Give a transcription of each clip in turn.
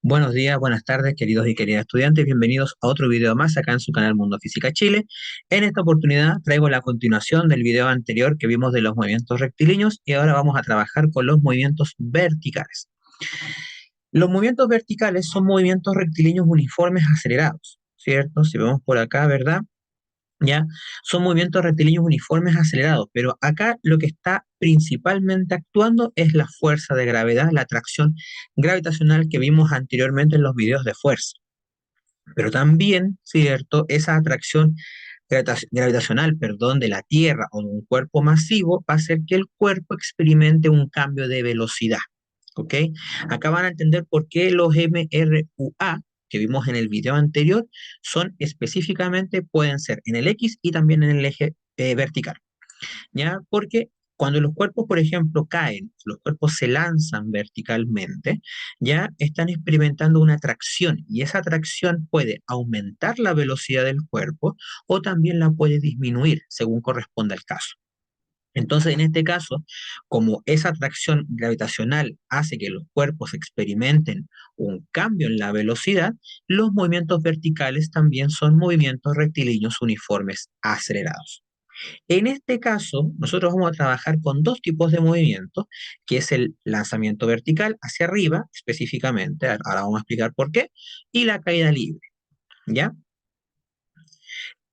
Buenos días, buenas tardes, queridos y queridas estudiantes. Bienvenidos a otro video más acá en su canal Mundo Física Chile. En esta oportunidad traigo la continuación del video anterior que vimos de los movimientos rectilíneos y ahora vamos a trabajar con los movimientos verticales. Los movimientos verticales son movimientos rectilíneos uniformes acelerados, ¿cierto? Si vemos por acá, ¿verdad? ¿Ya? Son movimientos rectilíneos uniformes acelerados, pero acá lo que está principalmente actuando es la fuerza de gravedad, la atracción gravitacional que vimos anteriormente en los videos de fuerza. Pero también, ¿cierto? Esa atracción gravitacional, perdón, de la Tierra o de un cuerpo masivo va a hacer que el cuerpo experimente un cambio de velocidad, ¿ok? Acá van a entender por qué los MRUA que vimos en el video anterior son específicamente, pueden ser en el X y también en el eje vertical. ¿Ya? Porque cuando los cuerpos, por ejemplo, caen, los cuerpos se lanzan verticalmente, ya están experimentando una atracción y esa atracción puede aumentar la velocidad del cuerpo o también la puede disminuir según corresponda el caso. Entonces, en este caso, como esa atracción gravitacional hace que los cuerpos experimenten un cambio en la velocidad, los movimientos verticales también son movimientos rectilíneos uniformes acelerados. En este caso, nosotros vamos a trabajar con dos tipos de movimientos, que es el lanzamiento vertical hacia arriba, específicamente, ahora vamos a explicar por qué, y la caída libre, ¿ya?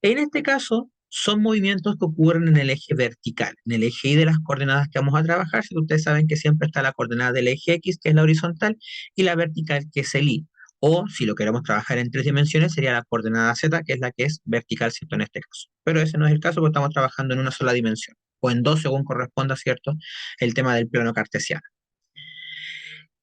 En este caso, son movimientos que ocurren en el eje vertical, en el eje Y de las coordenadas que vamos a trabajar, si ustedes saben que siempre está la coordenada del eje X, que es la horizontal, y la vertical, que es el Y. O si lo queremos trabajar en tres dimensiones, sería la coordenada Z, que es la que es vertical, ¿cierto? En este caso. Pero ese no es el caso porque estamos trabajando en una sola dimensión, o en dos según corresponda, ¿cierto? El tema del plano cartesiano.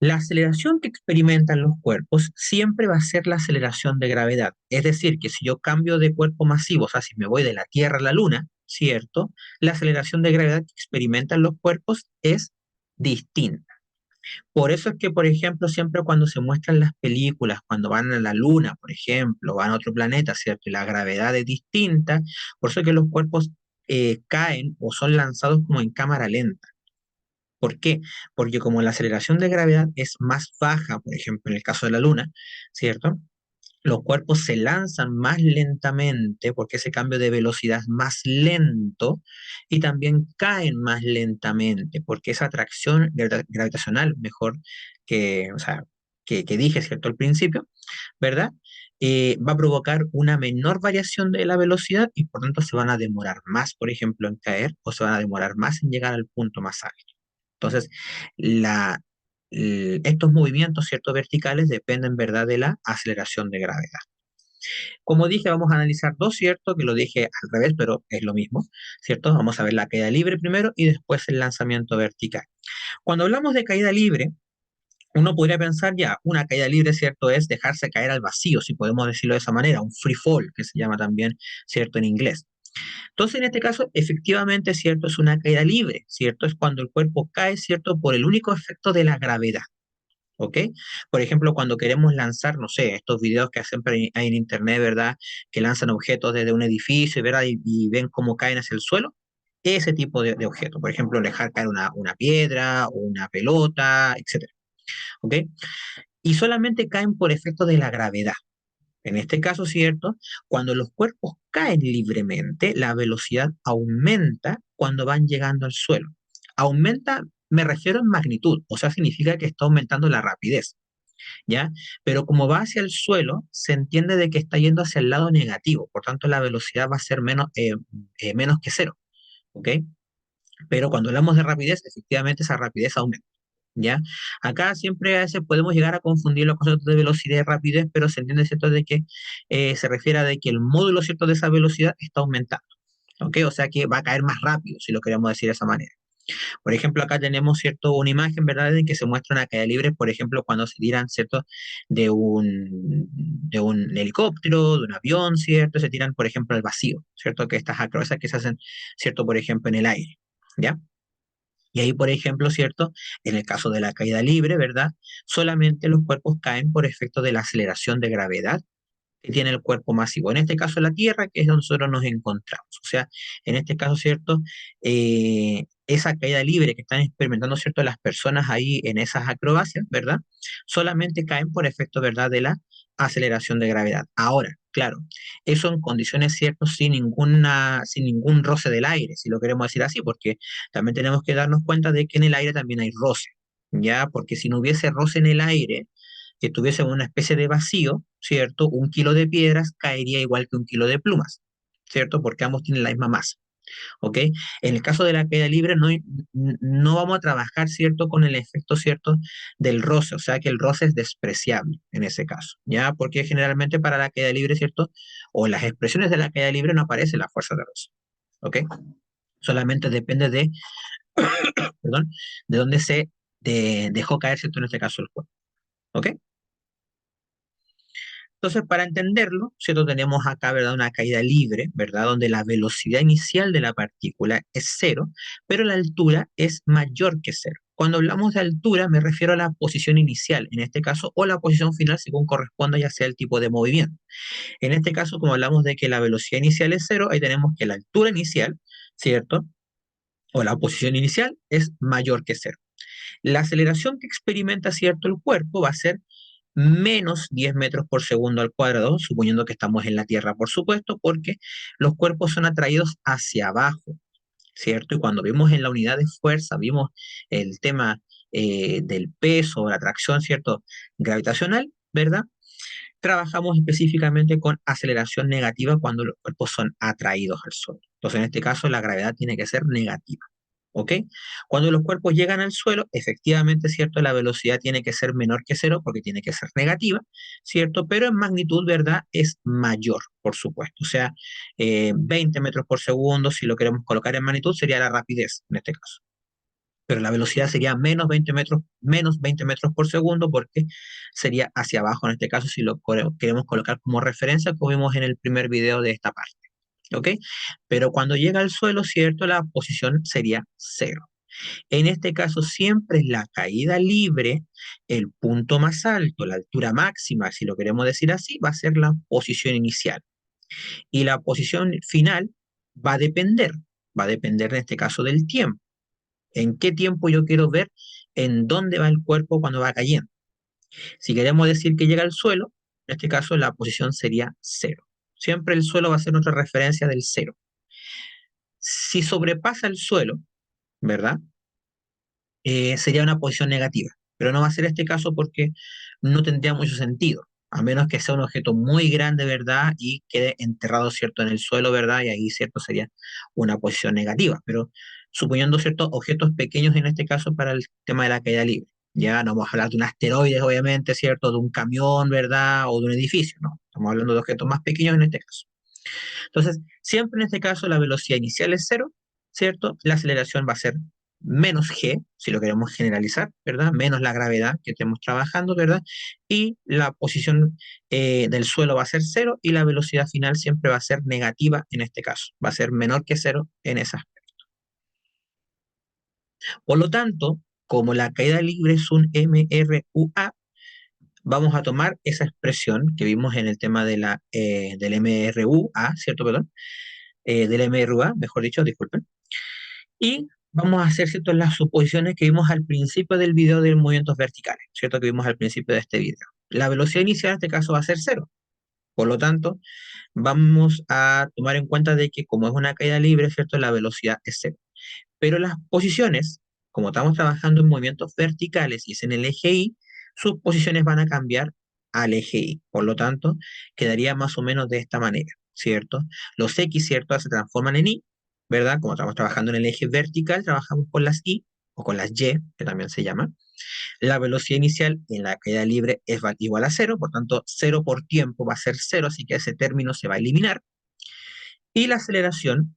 La aceleración que experimentan los cuerpos siempre va a ser la aceleración de gravedad. Es decir, que si yo cambio de cuerpo masivo, o sea, si me voy de la Tierra a la Luna, ¿cierto? La aceleración de gravedad que experimentan los cuerpos es distinta. Por eso es que, por ejemplo, siempre cuando se muestran las películas, cuando van a la Luna, por ejemplo, van a otro planeta, ¿cierto? Y la gravedad es distinta, por eso es que los cuerpos caen o son lanzados como en cámara lenta. ¿Por qué? Porque como la aceleración de gravedad es más baja, por ejemplo, en el caso de la Luna, ¿cierto? Los cuerpos se lanzan más lentamente porque ese cambio de velocidad es más lento y también caen más lentamente porque esa atracción gravitacional, mejor que, o sea, que dije, ¿cierto? Al principio, ¿verdad? Va a provocar una menor variación de la velocidad y por tanto se van a demorar más, por ejemplo, en caer o se van a demorar más en llegar al punto más alto. Entonces, estos movimientos, ¿cierto? Verticales dependen, ¿verdad?, de la aceleración de gravedad. Como dije, vamos a analizar dos, ¿cierto? Que lo dije al revés, pero es lo mismo, ¿cierto? Vamos a ver la caída libre primero y después el lanzamiento vertical. Cuando hablamos de caída libre, uno podría pensar ya, una caída libre, ¿cierto? Es dejarse caer al vacío, si podemos decirlo de esa manera, un free fall, que se llama también, ¿cierto? En inglés. Entonces, en este caso, efectivamente, ¿cierto? Es una caída libre, ¿cierto? Es cuando el cuerpo cae, ¿cierto? Por el único efecto de la gravedad. ¿Ok? Por ejemplo, cuando queremos lanzar, no sé, estos videos que siempre hay en internet, ¿verdad? Que lanzan objetos desde un edificio, ¿verdad? Y ven cómo caen hacia el suelo. Ese tipo de objeto. Por ejemplo, dejar caer una piedra o una pelota, etcétera. ¿Ok? Y solamente caen por efecto de la gravedad. En este caso, ¿cierto? Cuando los cuerpos caen libremente, la velocidad aumenta cuando van llegando al suelo. Aumenta, me refiero en magnitud, o sea, significa que está aumentando la rapidez. ¿Ya? Pero como va hacia el suelo, se entiende de que está yendo hacia el lado negativo, por tanto la velocidad va a ser menos que cero, ¿ok? Pero cuando hablamos de rapidez, efectivamente esa rapidez aumenta, ¿ya? Acá siempre a veces podemos llegar a confundir los conceptos de velocidad y rapidez, pero se entiende, ¿cierto?, de que se refiere a de que el módulo, ¿cierto?, de esa velocidad está aumentando, ¿ok? O sea que va a caer más rápido, si lo queremos decir de esa manera. Por ejemplo, acá tenemos, ¿cierto?, una imagen, ¿verdad?, en que se muestra una caída libre, por ejemplo, cuando se tiran, ¿cierto?, de un helicóptero, de un avión, ¿cierto? Se tiran, por ejemplo, al vacío, ¿cierto? Que estas acrobacias que se hacen, ¿cierto?, por ejemplo, en el aire, ¿ya? Y ahí, por ejemplo, ¿cierto? En el caso de la caída libre, ¿verdad? Solamente los cuerpos caen por efecto de la aceleración de gravedad que tiene el cuerpo masivo. En este caso, la Tierra, que es donde nosotros nos encontramos. O sea, en este caso, ¿cierto? Esa caída libre que están experimentando, ¿cierto? Las personas ahí en esas acrobacias, ¿verdad? solamente caen por efecto, ¿verdad?, de la aceleración de gravedad. Ahora, claro, eso en condiciones ciertas sin ningún roce del aire, si lo queremos decir así, porque también tenemos que darnos cuenta de que en el aire también hay roce, ¿ya? Porque si no hubiese roce en el aire, que tuviese una especie de vacío, ¿cierto? 1 kilo de piedras caería igual que 1 kilo de plumas, ¿cierto? Porque ambos tienen la misma masa. ¿Ok? En el caso de la caída libre no vamos a trabajar, ¿cierto?, con el efecto, ¿cierto?, del roce, o sea que el roce es despreciable en ese caso, ¿ya? Porque generalmente para la caída libre, ¿cierto?, o las expresiones de la caída libre no aparece la fuerza de roce, ¿ok? Solamente depende perdón, de dónde dejó caer, ¿cierto?, en este caso el cuerpo, ¿ok? Entonces, para entenderlo, ¿cierto? Tenemos acá, ¿verdad?, una caída libre, ¿verdad?, donde la velocidad inicial de la partícula es cero, pero la altura es mayor que cero. Cuando hablamos de altura, me refiero a la posición inicial, en este caso, o la posición final, según corresponda, ya sea el tipo de movimiento. En este caso, como hablamos de que la velocidad inicial es cero, ahí tenemos que la altura inicial, ¿cierto?, o la posición inicial es mayor que cero. La aceleración que experimenta, ¿cierto?, el cuerpo va a ser menos 10 metros por segundo al cuadrado, suponiendo que estamos en la Tierra, por supuesto, porque los cuerpos son atraídos hacia abajo, ¿cierto? Y cuando vimos en la unidad de fuerza, vimos el tema del peso, la atracción, ¿cierto?, gravitacional, ¿verdad? Trabajamos específicamente con aceleración negativa cuando los cuerpos son atraídos al suelo. Entonces, en este caso, la gravedad tiene que ser negativa. ¿Ok? Cuando los cuerpos llegan al suelo, efectivamente, ¿cierto? La velocidad tiene que ser menor que cero porque tiene que ser negativa, ¿cierto? Pero en magnitud, ¿verdad? Es mayor, por supuesto. O sea, 20 metros por segundo, si lo queremos colocar en magnitud, sería la rapidez en este caso. Pero la velocidad sería menos 20 metros por segundo porque sería hacia abajo en este caso si lo queremos colocar como referencia, como vimos en el primer video de esta parte. ¿Ok? Pero cuando llega al suelo, ¿cierto? La posición sería cero. En este caso, siempre es la caída libre, el punto más alto, la altura máxima, si lo queremos decir así, va a ser la posición inicial. Y la posición final va a depender en este caso del tiempo. ¿En qué tiempo yo quiero ver en dónde va el cuerpo cuando va cayendo? Si queremos decir que llega al suelo, en este caso la posición sería cero. Siempre el suelo va a ser nuestra referencia del cero. Si sobrepasa el suelo, ¿verdad? Sería una posición negativa. Pero no va a ser este caso porque no tendría mucho sentido, a menos que sea un objeto muy grande, ¿verdad? Y quede enterrado, ¿cierto?, en el suelo, ¿verdad? Y ahí, ¿cierto?, sería una posición negativa. Pero suponiendo ciertos objetos pequeños en este caso para el tema de la caída libre. Ya no vamos a hablar de un asteroide, obviamente, ¿cierto? De un camión, ¿verdad? O de un edificio, ¿no? Estamos hablando de objetos más pequeños en este caso. Entonces, siempre en este caso la velocidad inicial es cero, ¿cierto? La aceleración va a ser menos g, si lo queremos generalizar, ¿verdad? Menos la gravedad que estemos trabajando, ¿verdad? Y la posición del suelo va a ser cero y la velocidad final siempre va a ser negativa en este caso, va a ser menor que cero en esa. Por lo tanto, como la caída libre es un MRUA, vamos a tomar esa expresión que vimos en el tema del MRUA, ¿cierto? Perdón, del MRUA, mejor dicho, disculpen. Y vamos a hacer, ¿cierto?, las suposiciones que vimos al principio del video de movimientos verticales, ¿cierto? Que vimos al principio de este video. La velocidad inicial en este caso va a ser cero. Por lo tanto, vamos a tomar en cuenta de que como es una caída libre, ¿cierto?, la velocidad es cero. Pero las posiciones, como estamos trabajando en movimientos verticales y es en el eje Y, sus posiciones van a cambiar al eje Y. Por lo tanto, quedaría más o menos de esta manera, ¿cierto? Los X, ¿cierto?, se transforman en Y, ¿verdad? Como estamos trabajando en el eje vertical, trabajamos con las Y o con las Y, que también se llama. La velocidad inicial en la caída libre es igual a cero, por tanto, cero por tiempo va a ser cero, así que ese término se va a eliminar. Y la aceleración,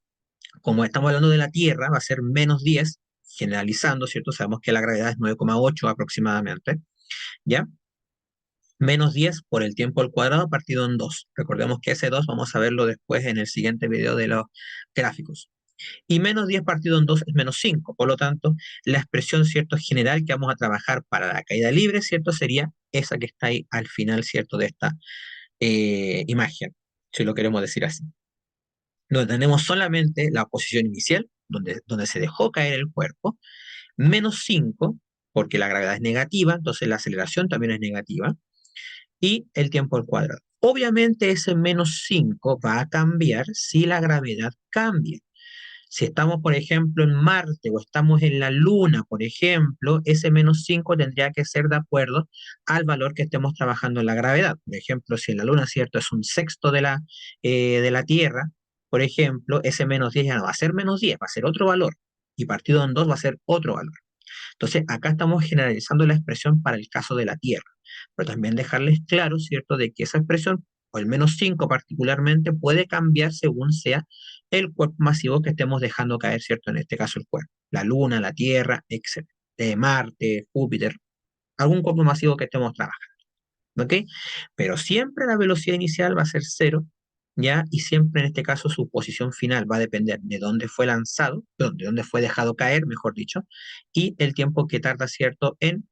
como estamos hablando de la Tierra, va a ser menos 10, generalizando, ¿cierto? Sabemos que la gravedad es 9,8 aproximadamente, ¿ya? Menos 10 por el tiempo al cuadrado partido en 2. Recordemos que ese 2 vamos a verlo después en el siguiente video de los gráficos. Y menos 10 partido en 2 es menos 5. Por lo tanto, la expresión, ¿cierto?, general que vamos a trabajar para la caída libre, ¿cierto?, sería esa que está ahí al final, ¿cierto?, de esta imagen, si lo queremos decir así. Donde tenemos solamente la posición inicial, donde se dejó caer el cuerpo, menos 5 porque la gravedad es negativa, entonces la aceleración también es negativa, y el tiempo al cuadrado. Obviamente ese menos 5 va a cambiar si la gravedad cambia. Si estamos, por ejemplo, en Marte o estamos en la Luna, por ejemplo, ese menos 5 tendría que ser de acuerdo al valor que estemos trabajando en la gravedad. Por ejemplo, si en la Luna, ¿cierto?, es un sexto de la Tierra, por ejemplo, ese menos 10 ya no va a ser menos 10, va a ser otro valor. Y partido en 2 va a ser otro valor. Entonces, acá estamos generalizando la expresión para el caso de la Tierra, pero también dejarles claro, ¿cierto?, de que esa expresión, o el menos 5 particularmente, puede cambiar según sea el cuerpo masivo que estemos dejando caer, ¿cierto? En este caso el cuerpo, la Luna, la Tierra, etc. Marte, Júpiter, algún cuerpo masivo que estemos trabajando, ¿ok? Pero siempre la velocidad inicial va a ser cero, ¿ya? Y siempre en este caso su posición final va a depender de dónde fue lanzado, perdón, de dónde fue dejado caer, mejor dicho, y el tiempo que tarda, ¿cierto?, en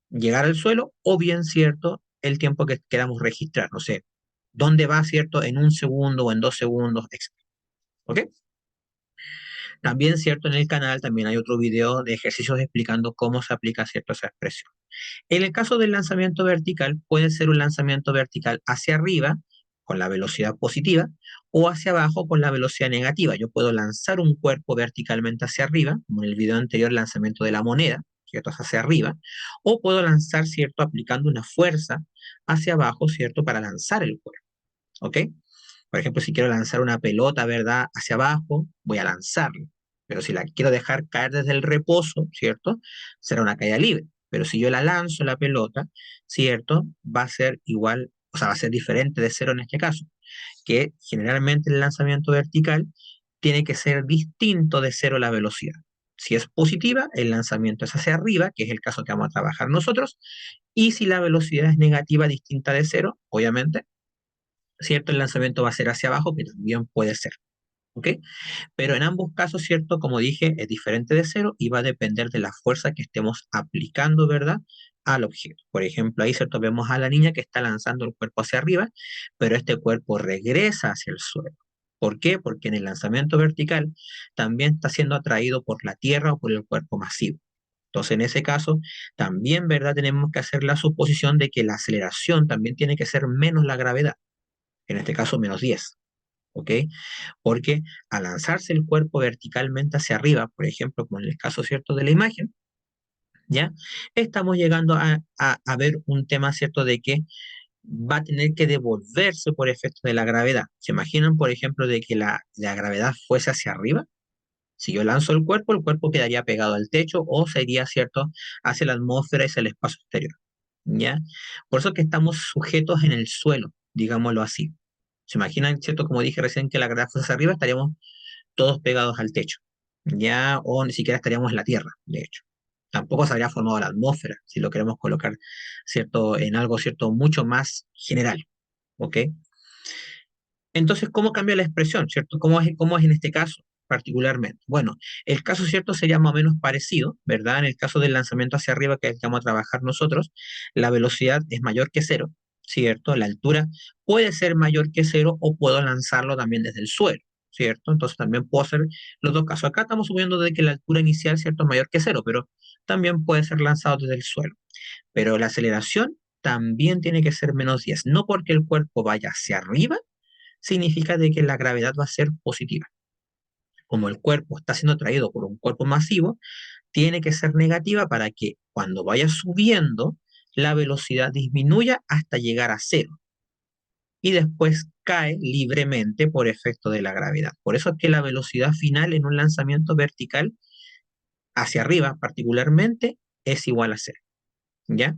llegar al suelo, o bien, ¿cierto?, el tiempo que queramos registrar, no sé, dónde va, ¿cierto?, en un segundo o en 2 segundos, etc. ¿Ok? También, ¿cierto?, en el canal también hay otro video de ejercicios explicando cómo se aplica, ¿cierto?, esa expresión. En el caso del lanzamiento vertical, puede ser un lanzamiento vertical hacia arriba con la velocidad positiva o hacia abajo con la velocidad negativa. Yo puedo lanzar un cuerpo verticalmente hacia arriba, como en el video anterior, el lanzamiento de la moneda, ¿cierto?, hacia arriba, o puedo lanzar, ¿cierto?, aplicando una fuerza hacia abajo, ¿cierto?, para lanzar el cuerpo, ¿ok? Por ejemplo, si quiero lanzar una pelota, ¿verdad?, hacia abajo, voy a lanzarla. Pero si la quiero dejar caer desde el reposo, ¿cierto?, será una caída libre. Pero si yo la lanzo la pelota, ¿cierto?, va a ser igual, o sea, va a ser diferente de cero en este caso, que generalmente el lanzamiento vertical tiene que ser distinto de cero la velocidad. Si es positiva, el lanzamiento es hacia arriba, que es el caso que vamos a trabajar nosotros, y si la velocidad es negativa, distinta de cero, obviamente, ¿cierto? El lanzamiento va a ser hacia abajo, que también puede ser, ¿ok? Pero en ambos casos, ¿cierto? Como dije, es diferente de cero y va a depender de la fuerza que estemos aplicando, ¿verdad?, al objeto. Por ejemplo, ahí, ¿cierto?, vemos a la niña que está lanzando el cuerpo hacia arriba, pero este cuerpo regresa hacia el suelo. ¿Por qué? Porque en el lanzamiento vertical también está siendo atraído por la tierra o por el cuerpo masivo. Entonces, en ese caso, también, ¿verdad?, tenemos que hacer la suposición de que la aceleración también tiene que ser menos la gravedad, en este caso menos 10, ¿ok? Porque al lanzarse el cuerpo verticalmente hacia arriba, por ejemplo, como en el caso, ¿cierto?, de la imagen, ¿ya? Estamos llegando a ver un tema, ¿cierto?, de que va a tener que devolverse por efecto de la gravedad. ¿Se imaginan, por ejemplo, de que la gravedad fuese hacia arriba? Si yo lanzo el cuerpo quedaría pegado al techo o sería, ¿cierto?, hacia la atmósfera y hacia el espacio exterior, ¿ya? Por eso que estamos sujetos en el suelo, digámoslo así. ¿Se imaginan, cierto? Como dije recién, que la gravedad fuese hacia arriba, estaríamos todos pegados al techo, ¿ya? O ni siquiera estaríamos en la Tierra, de hecho. Tampoco se habría formado la atmósfera, si lo queremos colocar, ¿cierto?, en algo, ¿cierto?, mucho más general, ¿ok? Entonces, ¿cómo cambia la expresión, cierto? ¿Cómo es en este caso particularmente? Bueno, el caso, cierto, sería más o menos parecido, ¿verdad? En el caso del lanzamiento hacia arriba que vamos a trabajar nosotros, la velocidad es mayor que cero, ¿cierto? La altura puede ser mayor que cero o puedo lanzarlo también desde el suelo, ¿cierto? Entonces también puedo hacer los dos casos. Acá estamos suponiendo de que la altura inicial, ¿cierto?, es mayor que cero, pero también puede ser lanzado desde el suelo. Pero la aceleración también tiene que ser menos 10, no porque el cuerpo vaya hacia arriba, significa de que la gravedad va a ser positiva. Como el cuerpo está siendo atraído por un cuerpo masivo, tiene que ser negativa para que cuando vaya subiendo, la velocidad disminuya hasta llegar a cero y después cae libremente por efecto de la gravedad. Por eso es que la velocidad final en un lanzamiento vertical hacia arriba particularmente es igual a cero, ¿ya?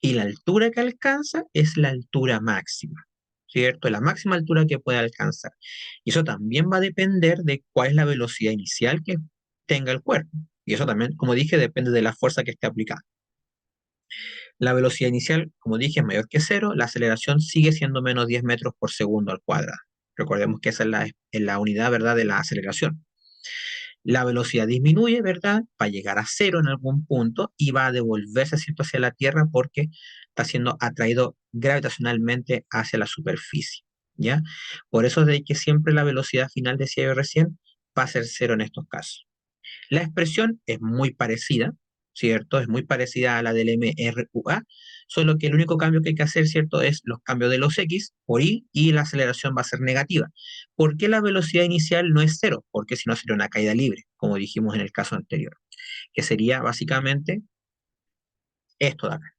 Y la altura que alcanza es la altura máxima, ¿cierto? La máxima altura que puede alcanzar. Y eso también va a depender de cuál es la velocidad inicial que tenga el cuerpo. Y eso también, como dije, depende de la fuerza que esté aplicada. La velocidad inicial, como dije, es mayor que cero, la aceleración sigue siendo menos 10 metros por segundo al cuadrado. Recordemos que esa es la unidad, ¿verdad?, de la aceleración. La velocidad disminuye, ¿verdad?, va a llegar a cero en algún punto y va a devolverse, ¿cierto?, hacia la Tierra porque está siendo atraído gravitacionalmente hacia la superficie, ¿ya? Por eso es de que siempre la velocidad final, decía yo recién, va a ser cero en estos casos. La expresión es muy parecida, ¿cierto? Es muy parecida a la del MRUA, solo que el único cambio que hay que hacer, ¿cierto? Es los cambios de los X por Y la aceleración va a ser negativa. ¿Por qué la velocidad inicial no es cero? Porque si no sería una caída libre, como dijimos en el caso anterior, que sería básicamente esto de acá.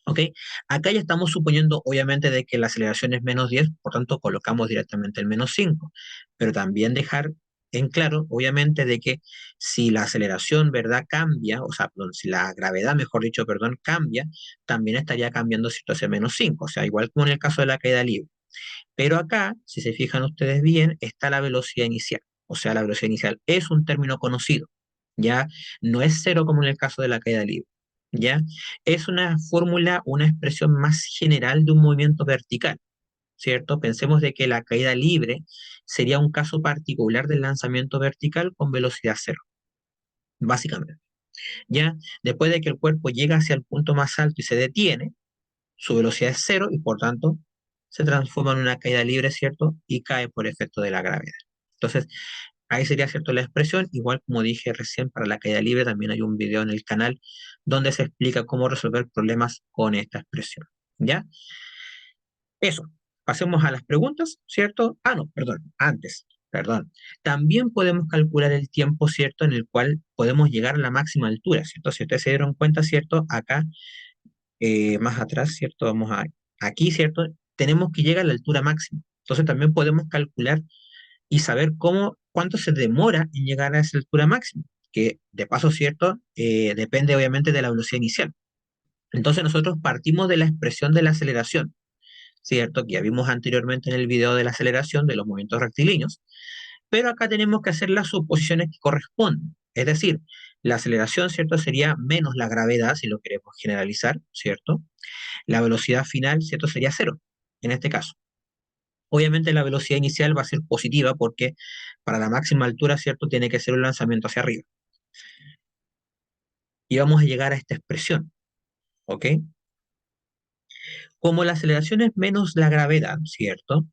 ¿Ok? Acá ya estamos suponiendo, obviamente, de que la aceleración es -10, por tanto, colocamos directamente el -5. Pero también dejar en claro, obviamente, de que si la aceleración, ¿verdad?, cambia, o sea, perdón, si la gravedad, mejor dicho, perdón, cambia, también estaría cambiando si esto hace -5, o sea, igual como en el caso de la caída libre. Pero acá, si se fijan ustedes bien, está la velocidad inicial. O sea, la velocidad inicial es un término conocido, ¿ya? No es cero como en el caso de la caída libre, ¿ya? Es una fórmula, una expresión más general de un movimiento vertical, ¿cierto? Pensemos de que la caída libre sería un caso particular del lanzamiento vertical con velocidad cero, básicamente, ¿ya? Después de que el cuerpo llega hacia el punto más alto y se detiene, su velocidad es cero y por tanto se transforma en una caída libre, ¿cierto? Y cae por efecto de la gravedad. Entonces, ahí sería, ¿cierto?, la expresión. Igual como dije recién, para la caída libre también hay un video en el canal donde se explica cómo resolver problemas con esta expresión. ¿Ya? Eso. Pasemos a las preguntas, ¿cierto? Ah, no, perdón, antes, perdón. También podemos calcular el tiempo, ¿cierto?, en el cual podemos llegar a la máxima altura, ¿cierto? Si ustedes se dieron cuenta, ¿cierto? Acá más atrás, ¿cierto? Aquí, ¿cierto? Tenemos que llegar a la altura máxima. Entonces también podemos calcular y saber cuánto se demora en llegar a esa altura máxima, que de paso, ¿cierto? Depende obviamente de la velocidad inicial. Entonces nosotros partimos de la expresión de la aceleración, ¿cierto? Que ya vimos anteriormente en el video de la aceleración de los movimientos rectilíneos, pero acá tenemos que hacer las suposiciones que corresponden. Es decir, la aceleración, ¿cierto? Sería menos la gravedad, si lo queremos generalizar, ¿cierto? La velocidad final, ¿cierto? Sería cero, en este caso. Obviamente la velocidad inicial va a ser positiva porque para la máxima altura, ¿cierto? Tiene que ser un lanzamiento hacia arriba. Y vamos a llegar a esta expresión, ¿ok? Como la aceleración es menos la gravedad, ¿cierto?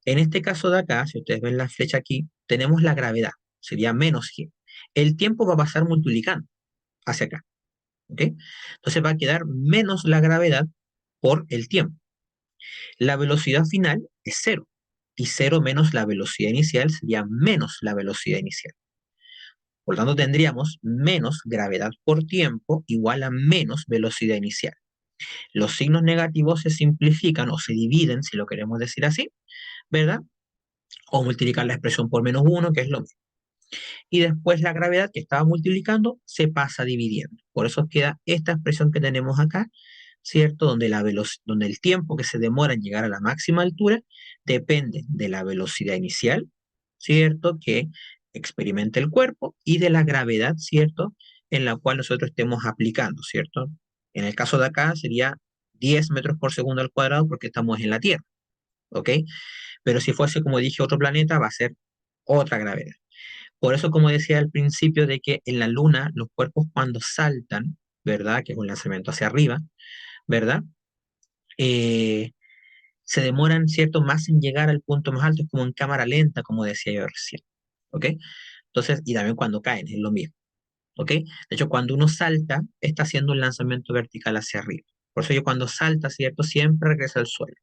En este caso de acá, si ustedes ven la flecha aquí, tenemos la gravedad, sería menos g. El tiempo va a pasar multiplicando hacia acá, ¿ok? Entonces va a quedar menos la gravedad por el tiempo. La velocidad final es cero, y cero menos la velocidad inicial sería menos la velocidad inicial. Por lo tanto, tendríamos menos gravedad por tiempo igual a menos velocidad inicial. Los signos negativos se simplifican o se dividen, si lo queremos decir así, ¿verdad? O multiplicar la expresión por -1, que es lo mismo. Y después la gravedad que estaba multiplicando se pasa dividiendo. Por eso queda esta expresión que tenemos acá, ¿cierto? Donde el tiempo que se demora en llegar a la máxima altura depende de la velocidad inicial, ¿cierto?, que experimenta el cuerpo y de la gravedad, ¿cierto?, en la cual nosotros estemos aplicando, ¿cierto? En el caso de acá sería 10 metros por segundo al cuadrado porque estamos en la Tierra, ¿ok? Pero si fuese, como dije, otro planeta, va a ser otra gravedad. Por eso, como decía al principio, de que en la Luna los cuerpos cuando saltan, ¿verdad?, que es un lanzamiento hacia arriba, ¿verdad? Eh, Se demoran, ¿cierto?, más en llegar al punto más alto, es como en cámara lenta, como decía yo recién, ¿ok? Entonces, y también cuando caen, es lo mismo, ¿ok? De hecho, cuando uno salta, está haciendo un lanzamiento vertical hacia arriba. Por eso yo cuando salta, ¿cierto?, siempre regresa al suelo.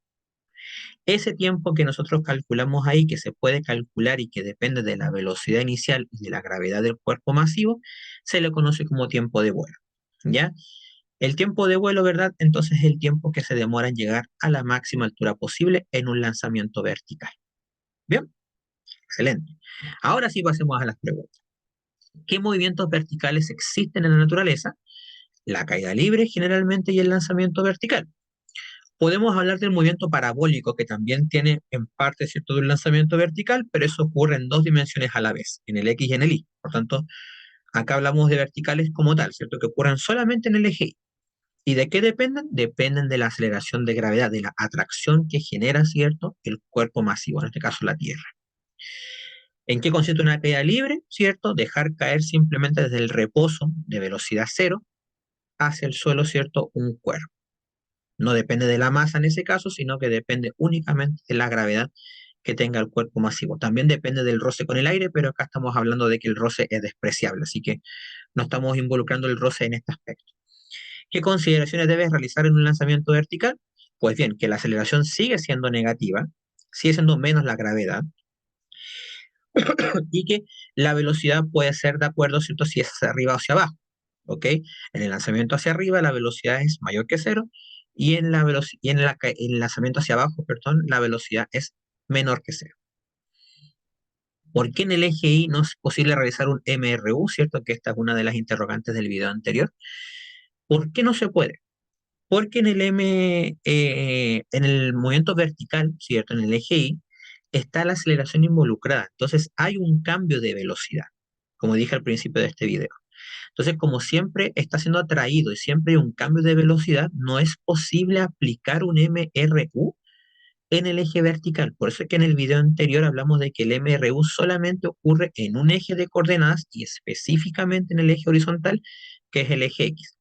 Ese tiempo que nosotros calculamos ahí, que se puede calcular y que depende de la velocidad inicial y de la gravedad del cuerpo masivo, se le conoce como tiempo de vuelo, ¿ya? El tiempo de vuelo, ¿verdad? Entonces es el tiempo que se demora en llegar a la máxima altura posible en un lanzamiento vertical. Bien, excelente. Ahora sí pasemos a las preguntas. ¿Qué movimientos verticales existen en la naturaleza? La caída libre generalmente y el lanzamiento vertical. Podemos hablar del movimiento parabólico, que también tiene en parte, ¿cierto?, de un lanzamiento vertical, pero eso ocurre en dos dimensiones a la vez, en el X y en el Y. Por tanto, acá hablamos de verticales como tal, ¿cierto?, que ocurren solamente en el eje Y. ¿Y de qué dependen? Dependen de la aceleración de gravedad, de la atracción que genera, ¿cierto?, el cuerpo masivo, en este caso la Tierra. ¿En qué consiste una caída libre? ¿Cierto? Dejar caer simplemente desde el reposo de velocidad cero hacia el suelo, ¿cierto?, un cuerpo. No depende de la masa en ese caso, sino que depende únicamente de la gravedad que tenga el cuerpo masivo. También depende del roce con el aire, pero acá estamos hablando de que el roce es despreciable, así que no estamos involucrando el roce en este aspecto. ¿Qué consideraciones debes realizar en un lanzamiento vertical? Pues bien, que la aceleración sigue siendo negativa, sigue siendo menos la gravedad, y que la velocidad puede ser de acuerdo, ¿cierto? Si es hacia arriba o hacia abajo, ¿ok? En el lanzamiento hacia arriba la velocidad es mayor que cero y en el lanzamiento hacia abajo, perdón, la velocidad es menor que cero. ¿Por qué en el eje Y no es posible realizar un MRU, cierto? Que esta es una de las interrogantes del video anterior. ¿Por qué no se puede? Porque en el movimiento vertical, ¿cierto? En el eje Y, está la aceleración involucrada. Entonces hay un cambio de velocidad, como dije al principio de este video. Entonces, como siempre está siendo atraído y siempre hay un cambio de velocidad, no es posible aplicar un MRU en el eje vertical. Por eso es que en el video anterior hablamos de que el MRU solamente ocurre en un eje de coordenadas y específicamente en el eje horizontal, que es el eje X.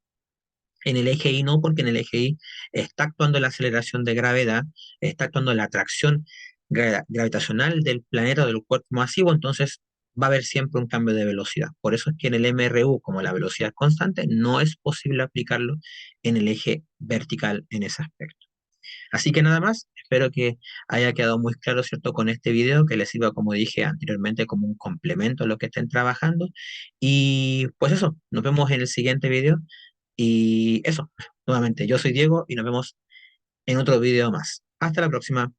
En el eje Y no, porque en el eje Y está actuando la aceleración de gravedad, está actuando la atracción gravitacional del planeta o del cuerpo masivo, entonces va a haber siempre un cambio de velocidad. Por eso es que en el MRU, como la velocidad es constante, no es posible aplicarlo en el eje vertical en ese aspecto. Así que nada más, espero que haya quedado muy claro, ¿cierto?, con este video, que les sirva, como dije anteriormente, como un complemento a lo que estén trabajando. Y pues eso, nos vemos en el siguiente video. Y eso, nuevamente, yo soy Diego y nos vemos en otro video más. Hasta la próxima.